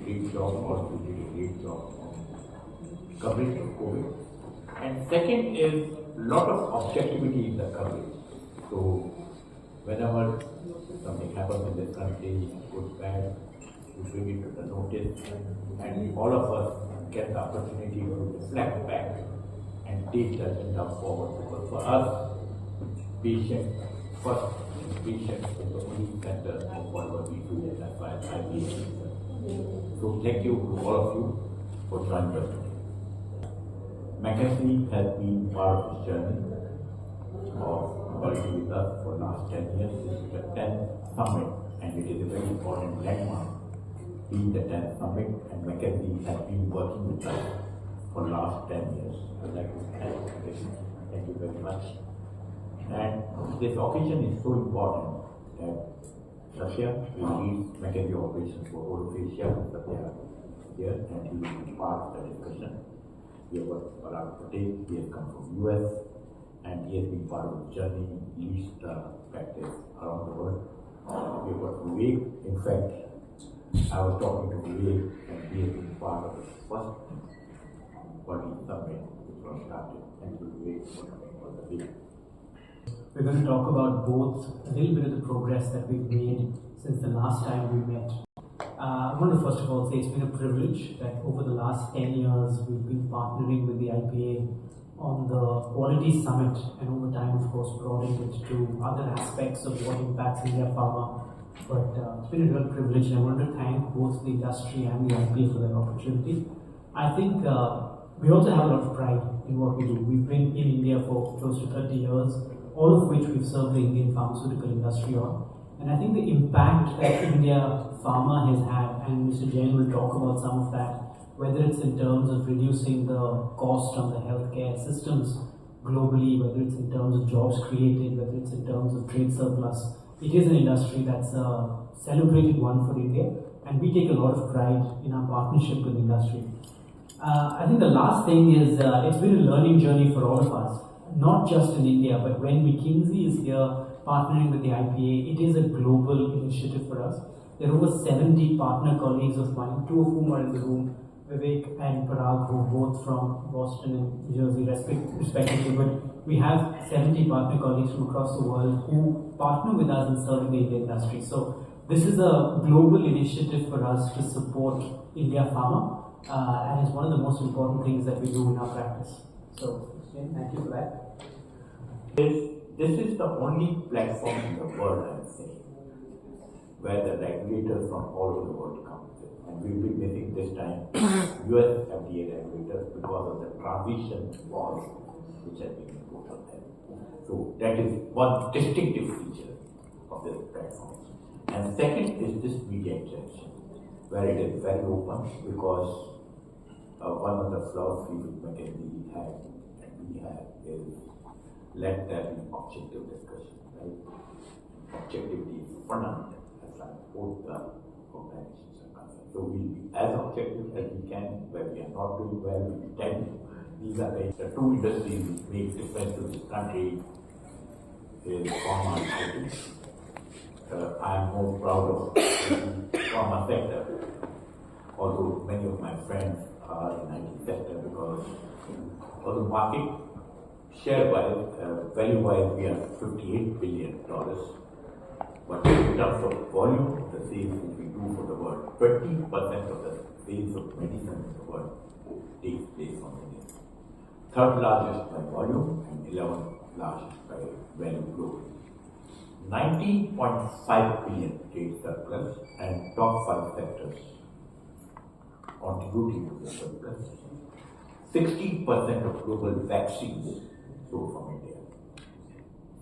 great job, all of you did a great job on coverage of COVID. And second is lot of objectivity in the coverage. So whenever something happens in this country, good, bad, we bring it to the notice, and all of us get the opportunity to reflect back and take the agenda forward. Because for us, patient first, patient is the only center of whatever we do as far as IPA is concerned. So thank you to all of you for joining us today. McKinsey has been part of this journey of quality with us for the last 10 years. This is the 10th summit, and it is a very important landmark, being the 10th summit, and McKinsey has been working with us for the last 10 years. I'd like to thank you very much. And this occasion is so important that Sathya, who leads McKinsey operations for all of Asia, Sathya here, and he will be part of the discussion. We have got Prathipati, he has come from US, and he has been part of the journey, leads the practice around the world. We have got Vivek. In fact, I was talking to Vivek, and he has been part of the first quality summit which was started. Thank you, Vivek, for coming for the week. We're going to talk about both a little bit of the progress that we've made since the last time we met. I want to first of all say it's been a privilege that over the last 10 years we've been partnering with the IPA on the Quality Summit, and over time, of course, broadened it to other aspects of what impacts India Pharma. But it's been a real privilege, and I want to thank both the industry and the IPA for that opportunity. I think we also have a lot of pride in what we do. We've been in India for close to 30 years, all of which we've served the Indian pharmaceutical industry on. And I think the impact that India Pharma has had, and Mr. Jain will talk about some of that, whether it's in terms of reducing the cost on the healthcare systems globally, whether it's in terms of jobs created, whether it's in terms of trade surplus. It is an industry that's a celebrated one for India, and we take a lot of pride in our partnership with the industry. I think the last thing is it's been a learning journey for all of us, not just in India, but when McKinsey is here partnering with the IPA, it is a global initiative for us. There are over 70 partner colleagues of mine, two of whom are in the room, Vivek and Parag, who are both from Boston and New Jersey respectively, but we have 70 partner colleagues from across the world who partner with us in serving the Indian industry. So this is a global initiative for us to support India Pharma, and it's one of the most important things that we do in our practice. So, thank you for that. This is the only platform in the world, I would say, where the regulators from all over the world come. And we'll be missing this time US FDA regulators because of the transition laws which have been put on them. So that is one distinctive feature of this platform. And second is this media interaction, where it is very open, because one of the philosophies McKinsey has and we have is let there be objective discussion, right? Objectivity is fundamental as far as both the organizations are concerned. So we'll be as objective as we can. Where we are not doing well, we will tell you. These are the two industries which make difference to this country is pharma and IT. I am more proud of the pharma sector, although many of my friends are in IT sector, because for the market share-wise, value-wise, we are $58 billion. But in terms of volume of the sales which we do for the world, 20% of the sales of medicine in the world takes place from India. Third largest by volume and 11th largest by value globally. 19.5 billion trade surplus, and top 5 sectors contributing to the surplus. 60% of global vaccines sold from India.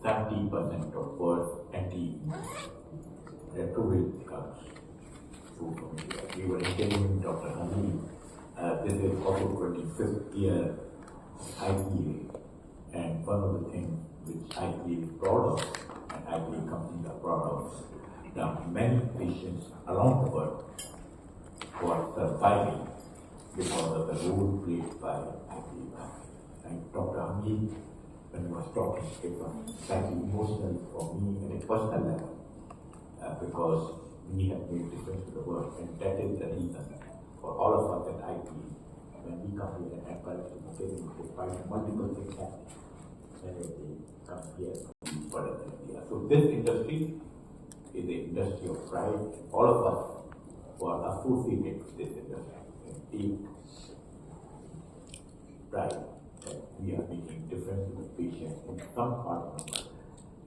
70% of world's anti-retroviral drugs sold from India. We were interviewing Dr. Hani. This is also 25th year IPA, and one of the things which IPA is proud of, and IPA companies are proud of, that many patients around the world who are surviving because of the role played by IPA. And Dr. Hani, when he was talking, it was slightly emotional for me at a personal level, because we have made difference to the world, and that is the reason when we come here and encourage them, they find multiple things happening when they come here to be further than India. So this industry is the industry of pride. All of us who are associated with this industry take pride that we are making difference to the patient in some part of the world.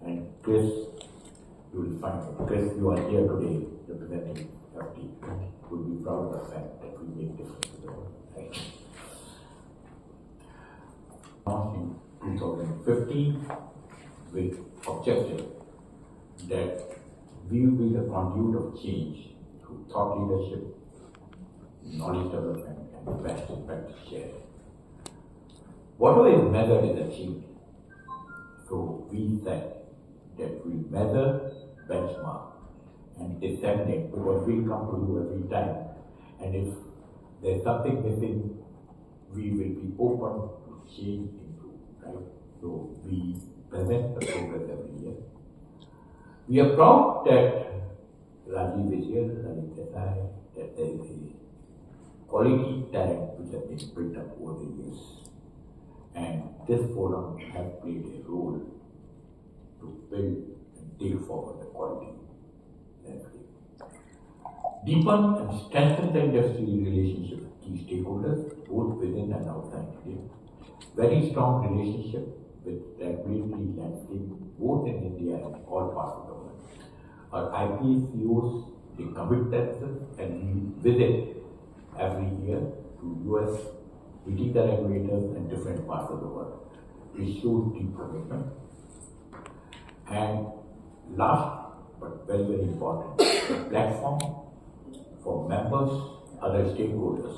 And Chris, you will find that Chris, you are here today representing FD, would be proud of the fact that we make difference to the world. Right? Launched in 2015 with objective that we will be the conduit of change through thought leadership, knowledge development, and best practice sharing. Whatever is measured is achieved. So we said that we measure, benchmark, and disseminate, because we'll come to you every time. And if there's something missing, we will be open to change, improve, right? So we present the progress every year. We are proud that Rajiv is here, Rajiv Desai, that there is a quality talent which has been built up over the years. And this forum has played a role to build and take forward the quality landscape. Deepen and strengthen the industry relationship with key stakeholders, both within and outside India. Very strong relationship with regulatory landscape, both in India and all parts of the world. Our IPA CEOs, they commit themselves and we visit every year to US, meeting the regulators in different parts of the world. We show deep commitment. And last but very, very important, the platform for members, other stakeholders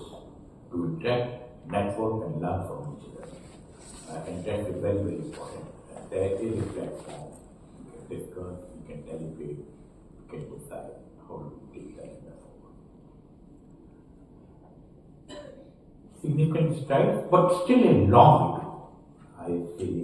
to interact, network, and learn from each other. And that is very, very important. There is a platform. You can discuss, you can deliberate, you can decide how to take that forward. Significant strides, but still a long way. I say